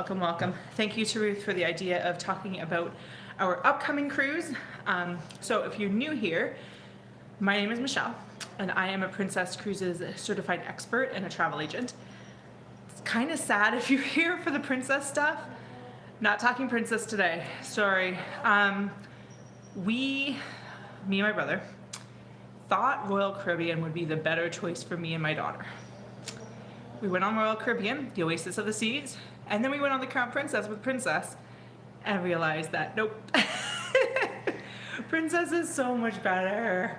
Welcome, welcome. Thank you to Ruth for the idea of talking about our upcoming cruise. So if you're new here, my name is Michelle and I am a Princess Cruises certified expert and a travel agent. It's kind of sad if you're here for the princess stuff. Not talking princess today, sorry. Me and my brother, thought Royal Caribbean would be the better choice for me and my daughter. We went on Royal Caribbean, the Oasis of the Seas, and then we went on the Crown Princess with Princess and realized that nope, Princess is so much better.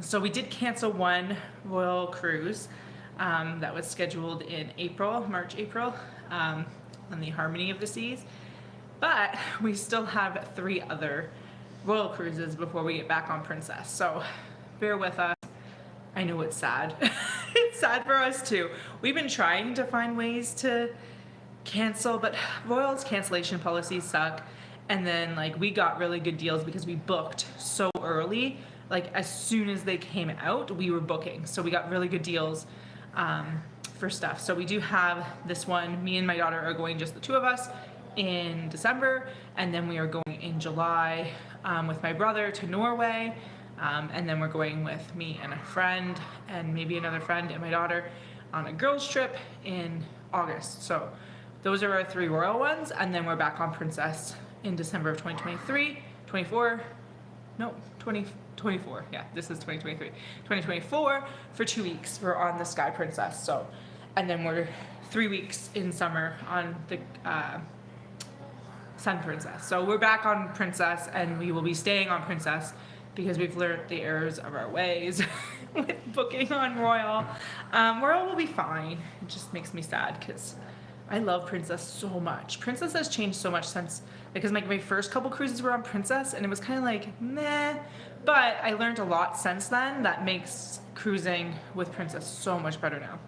So we did cancel one Royal cruise that was scheduled in March, April, on the Harmony of the Seas, but we still have 3 other Royal cruises before we get back on Princess. So bear with us. I know it's sad. It's sad for us too. We've been trying to find ways to cancel, but Royal's cancellation policies suck. And then we got really good deals because we booked so early. As soon as they came out, we were booking. So we got really good deals for stuff. So we do have this one. Me and my daughter are going, just the 2 of us, in December. And then we are going in July with my brother to Norway. And then we're going with me and a friend and maybe another friend and my daughter on a girls trip in August. So those are our 3 Royal ones, and then we're back on Princess in December of 2024. Yeah, this is 2023. 2024 for 2 weeks. We're on the Sky Princess. So, and then we're 3 weeks in summer on the Sun Princess. So we're back on Princess, and we will be staying on Princess because we've learned the errors of our ways with booking on Royal. Royal will be fine. It just makes me sad because I love Princess so much. Princess has changed so much since, because my first couple cruises were on Princess and it was kind of meh, but I learned a lot since then that makes cruising with Princess so much better now.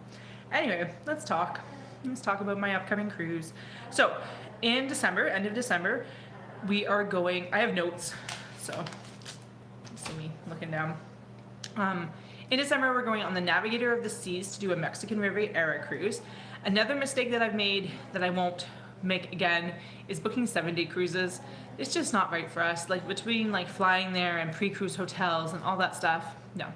Anyway, let's talk about my upcoming cruise. So in December, end of December, we are going, I have notes, so see me looking down. In December, we're going on the Navigator of the Seas to do a Mexican Riviera cruise. Another mistake that I've made that I won't make again is booking 7-day cruises. It's just not right for us. Between flying there and pre-cruise hotels and all that stuff, no.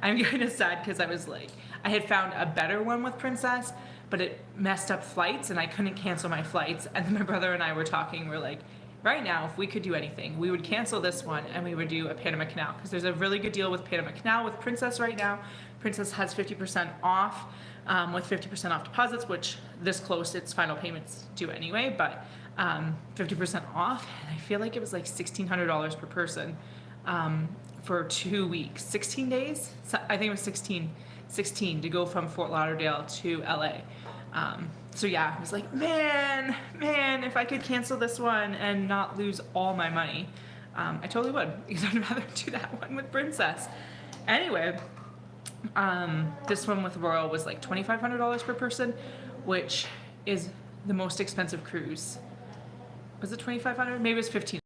I'm kind of sad because I had found a better one with Princess, but it messed up flights and I couldn't cancel my flights. And then my brother and I were talking, we're like, right now, if we could do anything, we would cancel this one and we would do a Panama Canal, because there's a really good deal with Panama Canal with Princess right now. Princess has 50% off with 50% off deposits, which this close, its final payments due anyway, but 50% off. And I feel like it was $1,600 per person for 2 weeks, 16 days. So I think it was 16 to go from Fort Lauderdale to LA. So yeah, I was like, man, if I could cancel this one and not lose all my money, I totally would, because I'd rather do that one with Princess. Anyway, this one with Royal was $2,500 per person, which is the most expensive cruise. Was it $2,500? Maybe it was $1,500.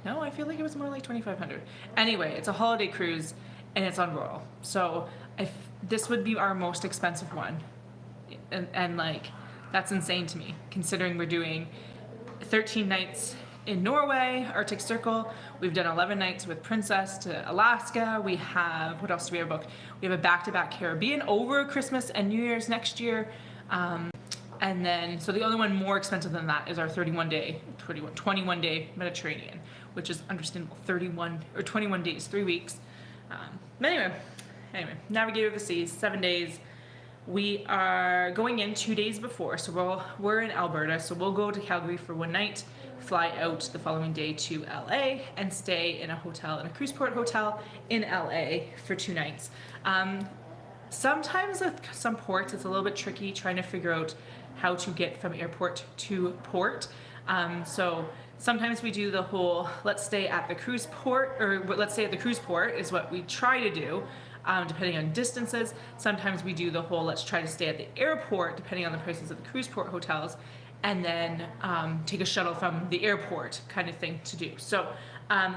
No, I feel like it was more like $2,500. Anyway, it's a holiday cruise and it's on Royal. So this would be our most expensive one. And that's insane to me, considering we're doing 13 nights in Norway, Arctic Circle. We've done 11 nights with Princess to Alaska. We have, what else do we have booked? We have a back-to-back Caribbean over Christmas and New Year's next year. And then, so the only one more expensive than that is our 21-day Mediterranean, which is understandable, 21 days, 3 weeks. Anyway, Navigator of the Seas, 7 days. We are going in 2 days before, so we're in Alberta, so we'll go to Calgary for 1 night, fly out the following day to LA, and stay in a cruise port hotel in LA for 2 nights. Sometimes with some ports, it's a little bit tricky trying to figure out how to get from airport to port. So sometimes we do the whole, let's stay at the cruise port, or let's stay at the cruise port is what we try to do. Depending on distances. Sometimes we do the whole let's try to stay at the airport depending on the prices of the cruise port hotels, and then take a shuttle from the airport kind of thing to do. So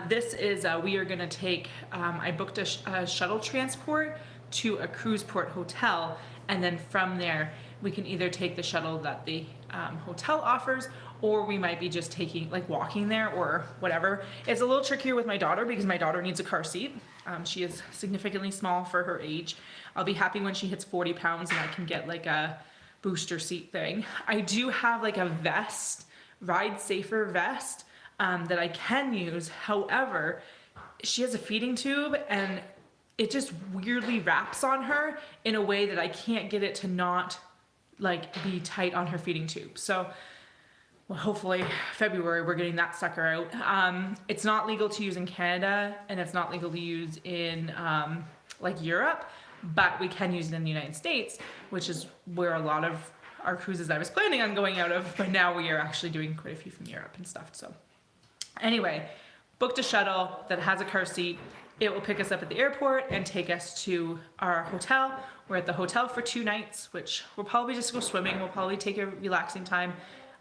this is, we are going to take, I booked a shuttle transport to a cruise port hotel, and then from there we can either take the shuttle that the hotel offers, or we might be just taking, like, walking there or whatever. It's a little trickier with my daughter because my daughter needs a car seat. She is significantly small for her age. I'll be happy when she hits 40 pounds and I can get like a booster seat thing. I do have like a vest, Ride Safer vest, that I can use. However, she has a feeding tube and it just weirdly wraps on her in a way that I can't get it to not like be tight on her feeding tube. So well, hopefully February we're getting that sucker out. It's not legal to use in Canada and it's not legal to use in like Europe, but we can use it in the United States, which is where a lot of our cruises I was planning on going out of, but now we are actually doing quite a few from Europe and stuff. So anyway, booked a shuttle that has a car seat. It will pick us up at the airport and take us to our hotel. We're at the hotel for 2 nights, which we'll probably just go swimming. We'll probably take a relaxing time.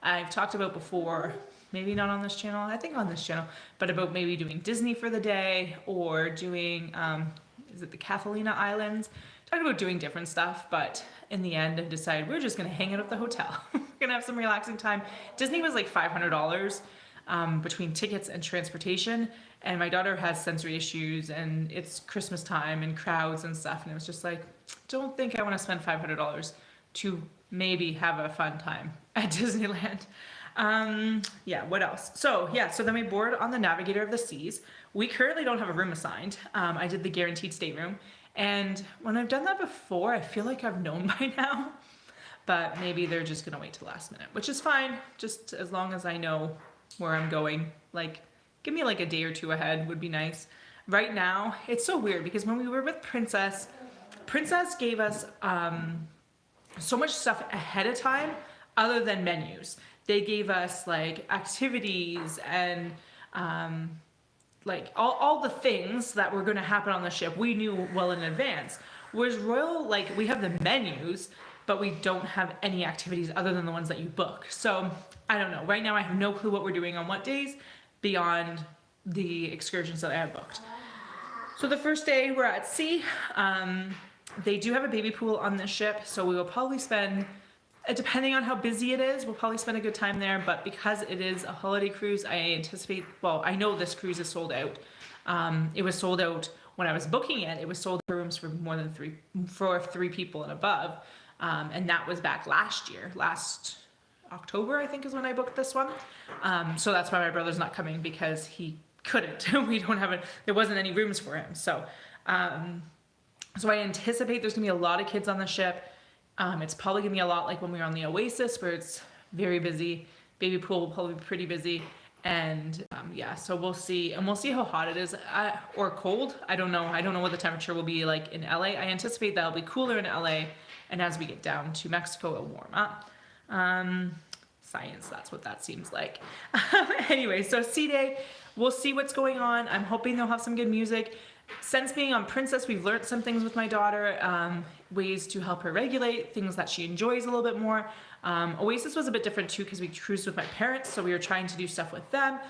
I've talked about before, maybe not on this channel, I think on this channel, but about maybe doing Disney for the day or doing, is it the Catalina Islands? Talked about doing different stuff, but in the end I decided we're just gonna hang out at the hotel. We're gonna have some relaxing time. Disney was like $500 between tickets and transportation, and my daughter has sensory issues and it's Christmas time and crowds and stuff, and it was just like, don't think I wanna spend $500 to maybe have a fun time at Disneyland. Yeah, what else? So then we board on the Navigator of the Seas. We currently don't have a room assigned. I did the guaranteed stateroom, and when I've done that before, I feel like I've known by now, but maybe they're just gonna wait till last minute, which is fine, just as long as I know where I'm going. Like, give me like a day or 2 ahead would be nice. Right now, it's so weird because when we were with Princess gave us so much stuff ahead of time other than menus. They gave us like activities and like all the things that were going to happen on the ship we knew well in advance. Whereas Royal, like, we have the menus, but we don't have any activities other than the ones that you book. So I don't know. Right now I have no clue what we're doing on what days beyond the excursions that I have booked. So the first day we're at sea. They do have a baby pool on this ship, so we will probably spend, depending on how busy it is, we'll probably spend a good time there, but because it is a holiday cruise, I anticipate, well, I know this cruise is sold out. It was sold out when I was booking it. It was sold for rooms for more than 3 people and above, and that was back last year. Last October, I think, is when I booked this one. So that's why my brother's not coming, because he couldn't. We don't have there wasn't any rooms for him, so so I anticipate there's gonna be a lot of kids on the ship. It's probably gonna be a lot like when we were on the Oasis, where it's very busy. Baby pool will probably be pretty busy, and yeah, so we'll see, and we'll see how hot it is or cold. I don't know what the temperature will be like in LA. I anticipate that'll be cooler in LA, and as we get down to Mexico, it'll warm up. Science, that's what that seems like. Anyway, so sea day, we'll see what's going on. I'm hoping they'll have some good music. Since being on Princess, we've learned some things with my daughter, ways to help her regulate, things that she enjoys a little bit more. Oasis was a bit different too, because we cruised with my parents, so we were trying to do stuff with them.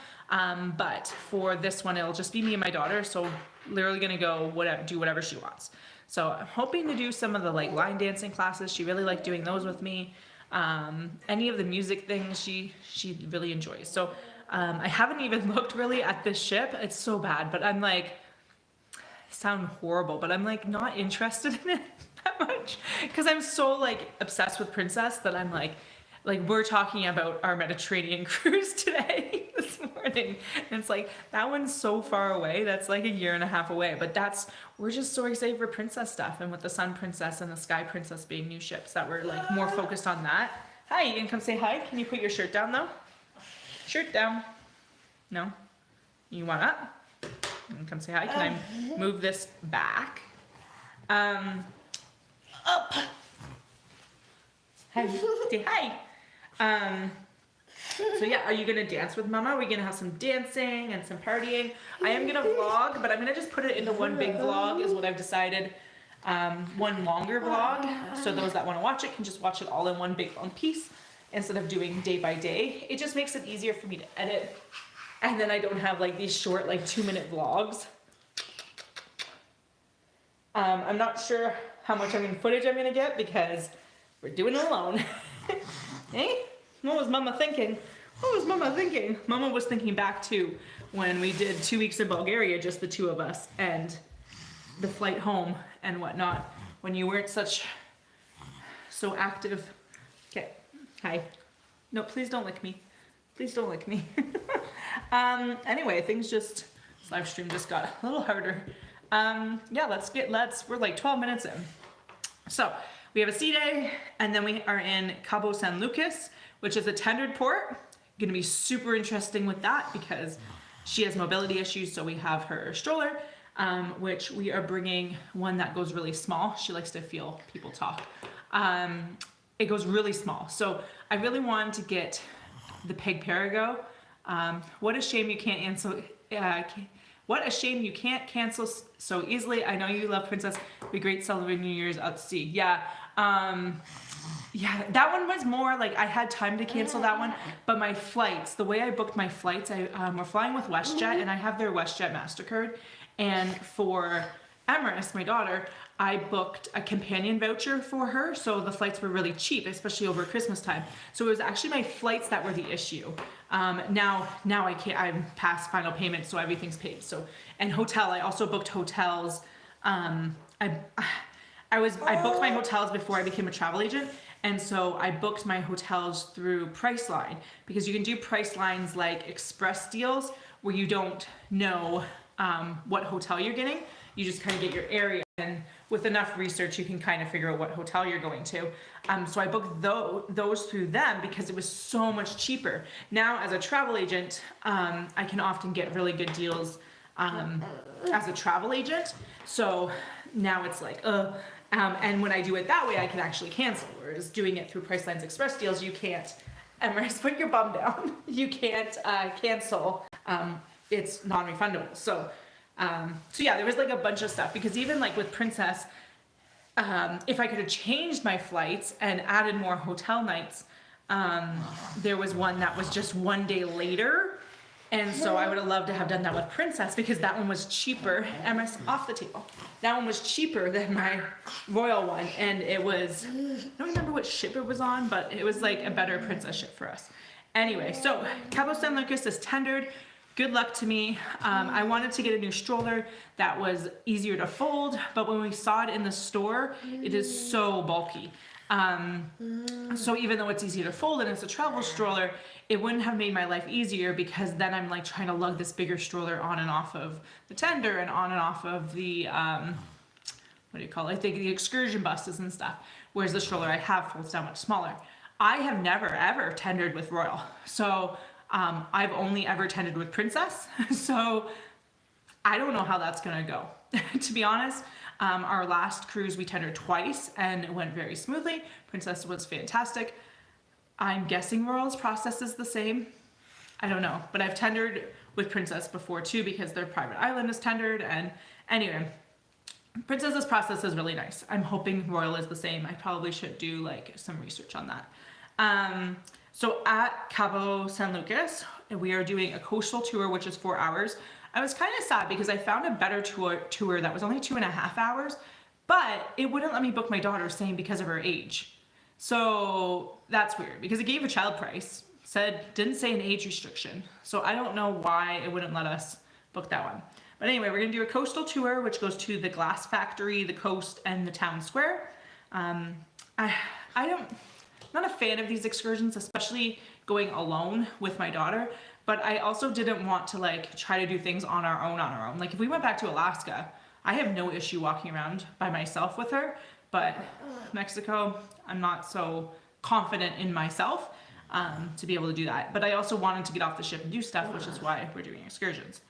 But for this one, it'll just be me and my daughter, so literally gonna go do whatever she wants. So I'm hoping to do some of the like line dancing classes. She really liked doing those with me. Any of the music things she really enjoys. So I haven't even looked really at this ship. It's so bad, but I'm like, sound horrible, but I'm like not interested in it that much, because I'm so like obsessed with Princess that I'm like we're talking about our Mediterranean cruise today, this morning, and it's like, that one's so far away, that's like a year and a half away, but we're just so excited for Princess stuff, and with the Sun Princess and the Sky Princess being new ships, that we're like more focused on that. Hi, you can come say hi. Can you put your shirt down though? Shirt down. No? You want up? You can come say hi. Can I move this back? Up. Hi. Say hi. So yeah, are you gonna dance with Mama? We're gonna have some dancing and some partying. I am gonna vlog, but I'm gonna just put it into one big vlog is what I've decided. One longer vlog, so those that wanna watch it can just watch it all in one big long piece instead of doing day by day. It just makes it easier for me to edit. And then I don't have like these short, like 2-minute vlogs. I'm not sure how much footage I'm gonna get because we're doing it alone. Hey, What was Mama thinking? What was Mama thinking? Mama was thinking back to when we did 2 weeks in Bulgaria, just the two of us, and the flight home and whatnot, when you weren't so active. Okay, hi. No, please don't lick me. Please don't lick me. Anyway, this live stream just got a little harder. Yeah, we're like 12 minutes in. So we have a sea day, and then we are in Cabo San Lucas, which is a tendered port. Gonna be super interesting with that because she has mobility issues, so we have her stroller, which we are bringing one that goes really small. She likes to feel people talk. It goes really small. So I really wanted to get the Peg Perigo. What a shame you can't answer. What a shame you can't cancel so easily. I know you love Princess. It'd be great celebrating New Year's at sea. Yeah. Yeah, that one was more like I had time to cancel that one, but my flights, the way I booked my flights, we're flying with WestJet, and I have their WestJet MasterCard. And for Emrys, my daughter, I booked a companion voucher for her, so the flights were really cheap, especially over Christmas time. So it was actually my flights that were the issue. Now I can't. I'm past final payment, so everything's paid. So, and hotel, I also booked hotels. I booked my hotels before I became a travel agent, and so I booked my hotels through Priceline, because you can do Pricelines like express deals where you don't know what hotel you're getting. You just kind of get your area, and with enough research you can kind of figure out what hotel you're going to. So I booked those through them because it was so much cheaper. Now as a travel agent, I can often get really good deals as a travel agent. So now it's like, and when I do it that way, I can actually cancel. Whereas doing it through Priceline's Express deals, you can't. Emrys, put your bum down. You can't cancel. It's non-refundable. So yeah, there was like a bunch of stuff, because even like with Princess, if I could have changed my flights and added more hotel nights, there was one that was just 1 day later. And so I would have loved to have done that with Princess, because that one was cheaper. Emrys, off the table. That one was cheaper than my Royal one, and it was, I don't remember what ship it was on, but it was like a better Princess ship for us. Anyway, so Cabo San Lucas is tendered. Good luck to me. I wanted to get a new stroller that was easier to fold, but when we saw it in the store, it is so bulky. So even though it's easy to fold and it's a travel stroller, it wouldn't have made my life easier, because then I'm like trying to lug this bigger stroller on and off of the tender and on and off of the, what do you call it? I think the excursion buses and stuff. Whereas the stroller I have folds down much smaller. I have never ever tendered with Royal. So I've only ever tendered with Princess. So I don't know how that's gonna go. To be honest, our last cruise we tendered twice and it went very smoothly. Princess was fantastic. I'm guessing Royal's process is the same. I don't know, but I've tendered with Princess before too, because their private island is tendered. And anyway, Princess's process is really nice. I'm hoping Royal is the same. I probably should do like some research on that. So at Cabo San Lucas, we are doing a coastal tour, which is 4 hours. I was kind of sad because I found a better tour that was only 2.5 hours, but it wouldn't let me book my daughter, saying because of her age. So that's weird, because it gave a child price, didn't say an age restriction. So I don't know why it wouldn't let us book that one. But anyway, we're gonna do a coastal tour, which goes to the glass factory, the coast, and the town square. I'm not a fan of these excursions, especially going alone with my daughter, but I also didn't want to like try to do things on our own. Like if we went back to Alaska, I have no issue walking around by myself with her, but Mexico, I'm not so confident in myself to be able to do that. But I also wanted to get off the ship and do stuff, which is why we're doing excursions.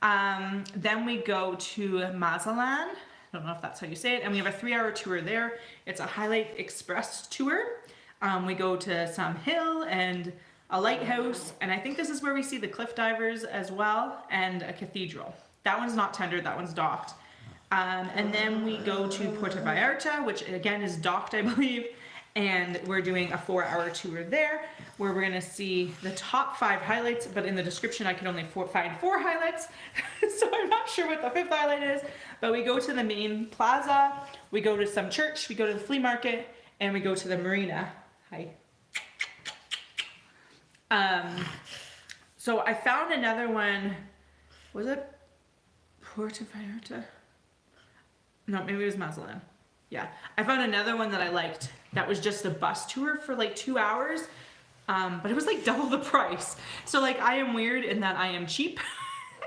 Then we go to Mazatlan. I don't know if that's how you say it. And we have a 3-hour tour there. It's a Highlight Express tour. We go to some hill and a lighthouse, and I think this is where we see the cliff divers as well, and a cathedral. That one's not tendered, that one's docked. And then we go to Puerto Vallarta, which again is docked, I believe, and we're doing a 4-hour tour there, where we're gonna see the top 5 highlights, but in the description I could only find 4 highlights, so I'm not sure what the 5th highlight is. But we go to the main plaza, we go to some church, we go to the flea market, and we go to the marina. Hi. So I found another one. Was it Puerto Vallarta? No, maybe it was Mazatlan. Yeah, I found another one that I liked. That was just a bus tour for like 2 hours, but it was like double the price. So like I am weird in that I am cheap,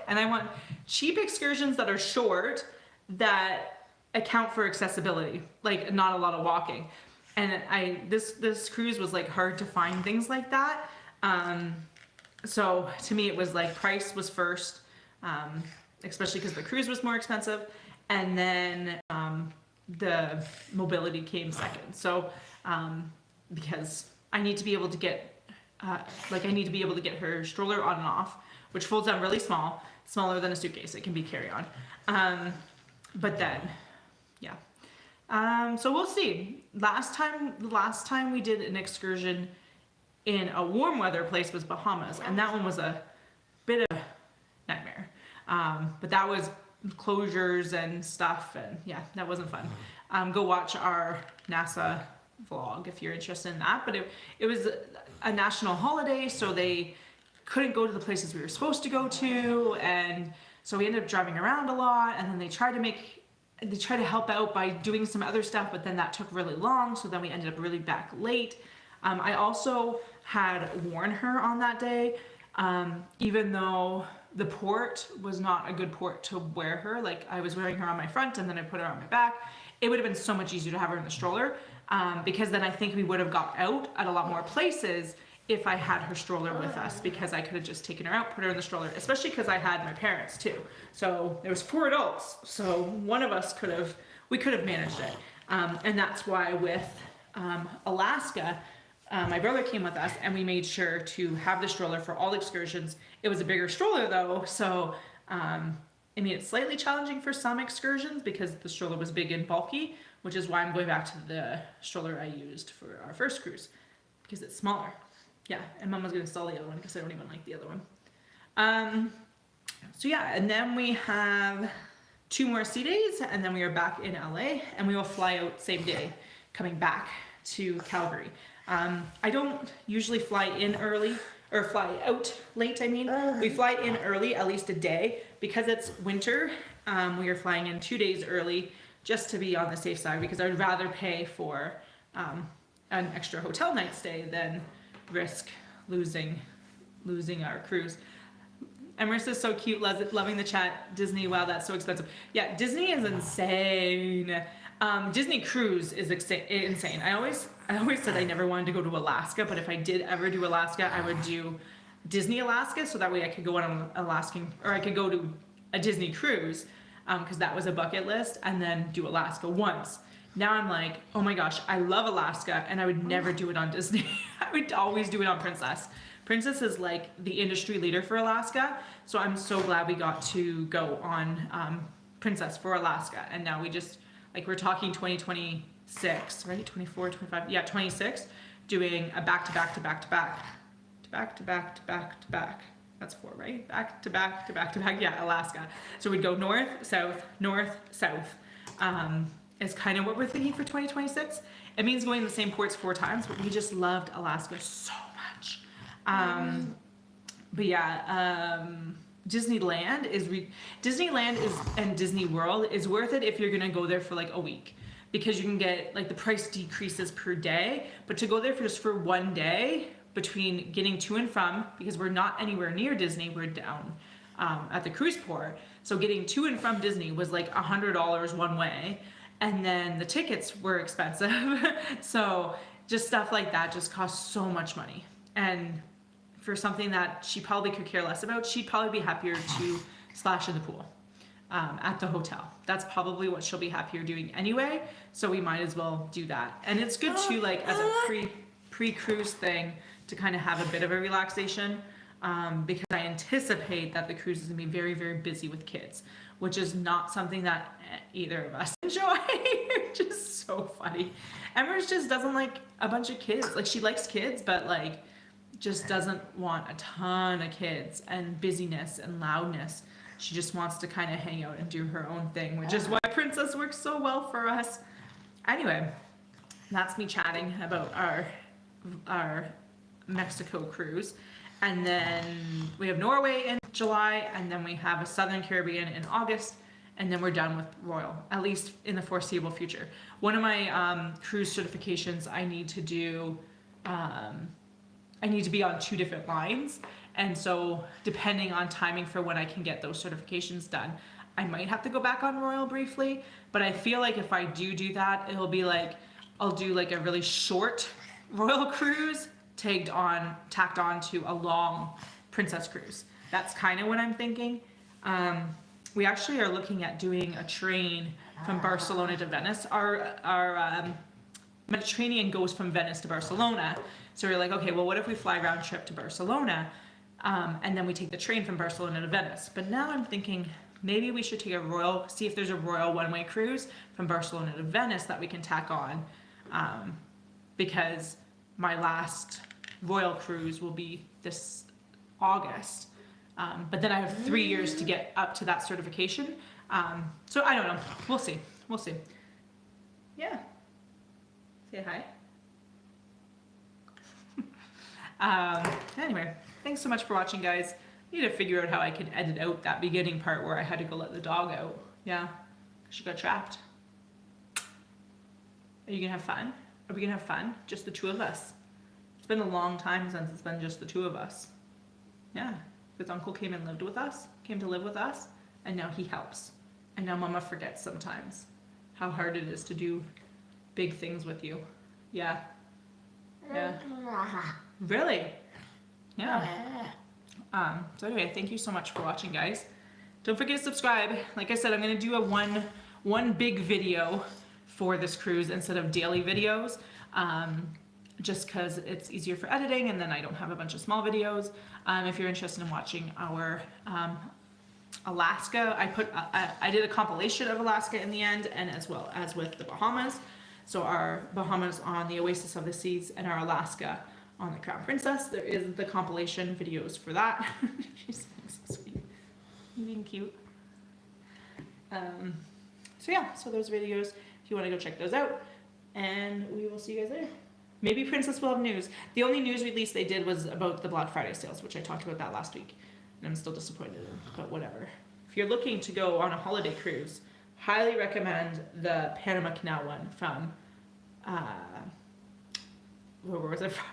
and I want cheap excursions that are short that account for accessibility, like not a lot of walking. And this cruise was like hard to find things like that. So to me, it was like price was first, especially because the cruise was more expensive, and then the mobility came second. So because I need to be able to get her stroller on and off, which folds down really small, smaller than a suitcase. It can be carry on. But then, yeah. So we'll see. Last time we did an excursion in a warm weather place was Bahamas, and that one was a bit of a nightmare. But that was closures and stuff, and yeah, that wasn't fun. Go watch our NASA vlog if you're interested in that. But it was a national holiday, so they couldn't go to the places we were supposed to go to, and so we ended up driving around a lot. And then they tried to help out by doing some other stuff, but then that took really long, so then we ended up really back late. I also had worn her on that day, even though the port was not a good port to wear her. Like I was wearing her on my front and then I put her on my back. It would have been so much easier to have her in the stroller, because then I think we would have got out at a lot more places if I had her stroller with us, because I could have just taken her out, put her in the stroller, especially because I had my parents too. So there was 4 adults, so one of us could have managed it. And that's why with Alaska, my brother came with us, and we made sure to have the stroller for all excursions. It was a bigger stroller though, so I mean, it's slightly challenging for some excursions because the stroller was big and bulky, which is why I'm going back to the stroller I used for our first cruise, because it's smaller. Yeah, and Mom was going to install the other one because I don't even like the other one. So yeah, and then we have 2 more sea days, and then we are back in LA, and we will fly out same day, coming back to Calgary. I don't usually fly in early, or fly out late, I mean. We fly in early, at least a day. Because it's winter, we are flying in 2 days early, just to be on the safe side, because I'd rather pay for an extra hotel night stay than risk losing our cruise. And Marissa's so cute, loving the chat. Disney, wow, that's so expensive. Yeah, Disney is insane. Disney cruise is insane. I always said I never wanted to go to Alaska, but if I did ever do Alaska, I would do Disney Alaska, so that way I could go on an Alaskan, or I could go to a Disney cruise, because that was a bucket list, and then do Alaska once. Now I'm like, oh my gosh, I love Alaska, and I would never do it on Disney. I would always do it on Princess. Princess is like the industry leader for Alaska, so I'm so glad we got to go on Princess for Alaska. And now we just, like, we're talking 2026, right? 24, 25, yeah, 26, doing a back-to-back to back-to-back. Back to back to back to back. That's 4, right? Back to back to back to back. Yeah, Alaska. So we'd go north, south, is kind of what we're thinking for 2026. It means going to the same ports 4 times, but we just loved Alaska so much. But yeah, Disneyland and Disney World is worth it if you're gonna go there for like a week, because you can get, like, the price decreases per day. But to go there just for 1 day, between getting to and from, because we're not anywhere near Disney, we're down at the cruise port, so getting to and from Disney was like $100 one way, and then the tickets were expensive. So just stuff like that just costs so much money, and for something that she probably could care less about, she'd probably be happier to splash in the pool at the hotel. That's probably what she'll be happier doing anyway, so we might as well do that. And it's good too, like, as a pre-cruise thing, to kind of have a bit of a relaxation, because I anticipate that the cruise is going to be very, very busy with kids, which is not something that either of us enjoy. Just so funny. Emrys just doesn't like a bunch of kids. Like, she likes kids, but like just doesn't want a ton of kids and busyness and loudness. She just wants to kind of hang out and do her own thing, which is why Princess works so well for us. Anyway, that's me chatting about our Mexico cruise. And then we have Norway in July, and then we have a Southern Caribbean in August, and then we're done with Royal, at least in the foreseeable future. One of my cruise certifications, I need to do, I need to be on 2 different lines. And so depending on timing for when I can get those certifications done, I might have to go back on Royal briefly. But I feel like if I do that, it'll be like, I'll do like a really short Royal cruise tacked on to a long Princess cruise. That's kind of what I'm thinking. We actually are looking at doing a train from Barcelona to Venice. Our Mediterranean goes from Venice to Barcelona. So we're like, okay, well, what if we fly round trip to Barcelona, and then we take the train from Barcelona to Venice? But now I'm thinking maybe we should take a Royal, see if there's a Royal one-way cruise from Barcelona to Venice that we can tack on, because my last Royal cruise will be this August. But then I have 3 years to get up to that certification. So I don't know. We'll see. We'll see. Yeah. Say hi. Anyway, thanks so much for watching, guys. I need to figure out how I can edit out that beginning part where I had to go let the dog out. Yeah. She got trapped. Are you gonna have fun? Are we gonna have fun? Just the 2 of us. It's been a long time since it's been just the 2 of us. Yeah. His uncle came and lived with us, came to live with us, and now he helps. And now Mama forgets sometimes how hard it is to do big things with you. Yeah. Yeah. Really? Yeah. So anyway, thank you so much for watching, guys. Don't forget to subscribe. Like I said, I'm gonna do a one big video for this cruise instead of daily videos. Just because it's easier for editing, and then I don't have a bunch of small videos. If you're interested in watching our Alaska, I did a compilation of Alaska in the end, and as well as with the Bahamas. So our Bahamas on the Oasis of the Seas, and our Alaska on the Crown Princess. There is the compilation videos for that. She's so sweet. You're being cute. So yeah, so those videos, if you want to go check those out, and we will see you guys there. Maybe Princess will have news. The only news release they did was about the Black Friday sales, which I talked about that last week. And I'm still disappointed in, but whatever. If you're looking to go on a holiday cruise, highly recommend the Panama Canal one from, where was it from?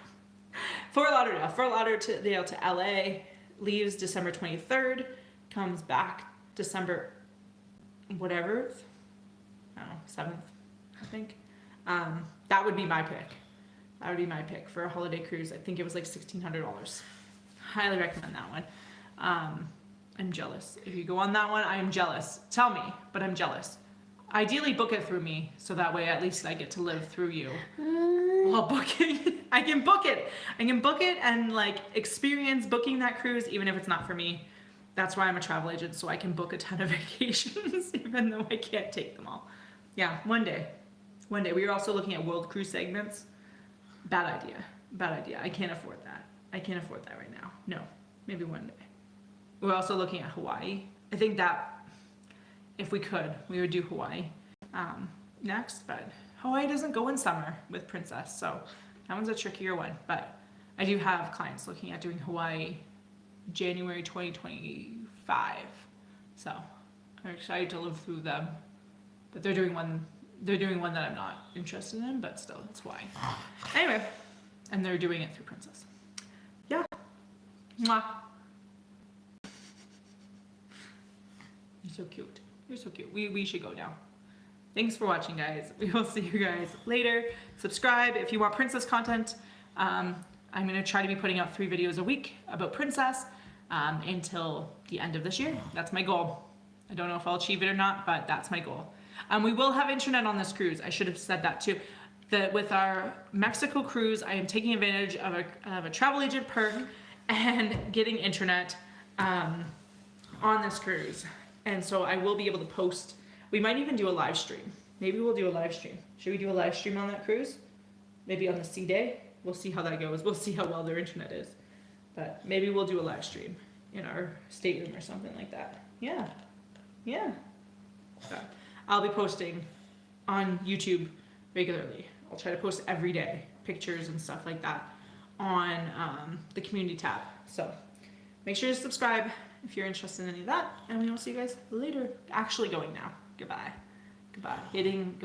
Fort Lauderdale. Fort Lauderdale to LA, leaves December 23rd, comes back December, whatever, I don't know, 7th, I think. That would be my pick. That would be my pick for a holiday cruise. I think it was like $1,600. Highly recommend that one. I'm jealous. If you go on that one, I am jealous. Tell me, but I'm jealous. Ideally, book it through me, so that way at least I get to live through you while booking. I can book it. I can book it and like experience booking that cruise, even if it's not for me. That's why I'm a travel agent, so I can book a ton of vacations, even though I can't take them all. Yeah, one day. One day. We were also looking at world cruise segments. Bad idea. Bad idea. I can't afford that. I can't afford that right now. No. Maybe one day. We're also looking at Hawaii. I think that if we could, we would do Hawaii next, but Hawaii doesn't go in summer with Princess, so that one's a trickier one. But I do have clients looking at doing Hawaii January 2025. So I'm excited to live through them. But they're doing one that I'm not interested in, but still, that's why. Anyway, and they're doing it through Princess. Yeah. Mwah. You're so cute. You're so cute. We should go now. Thanks for watching, guys. We will see you guys later. Subscribe if you want Princess content. I'm going to try to be putting out 3 videos a week about Princess until the end of this year. That's my goal. I don't know if I'll achieve it or not, but that's my goal. We will have internet on this cruise. I should have said that too. With our Mexico cruise, I am taking advantage of a travel agent perk and getting internet on this cruise. And so I will be able to post. We might even do a live stream. Maybe we'll do a live stream. Should we do a live stream on that cruise? Maybe on the sea day? We'll see how that goes. We'll see how well their internet is. But maybe we'll do a live stream in our stateroom or something like that. Yeah. Yeah. So I'll be posting on YouTube regularly. I'll try to post every day, pictures and stuff like that on the community tab. So make sure to subscribe if you're interested in any of that, and we will see you guys later. Actually going now. Goodbye. Goodbye. Hitting